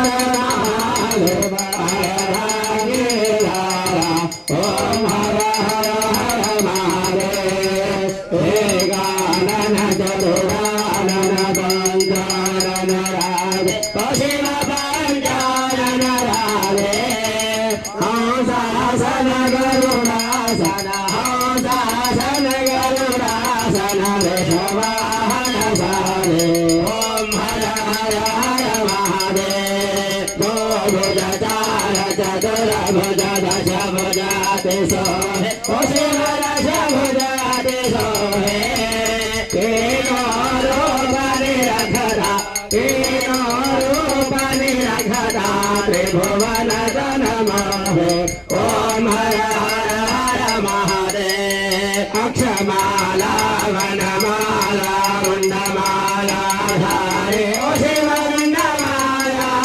महादेव हर गिरिधारा ओम हर हर हर महादेव हे गानन चतुरानन पंचानन राधे पश्चिम पंचानन राधे हंसासन गरुडासन हंसासन गरुडासन वृषवाहन सारे ओम हर हर हर महादेव दो भुज चार चतुर भुज दश भुजाति सोहे शिव दश भुजाति सोहे तीनों रूप निरखता त्रिभुवन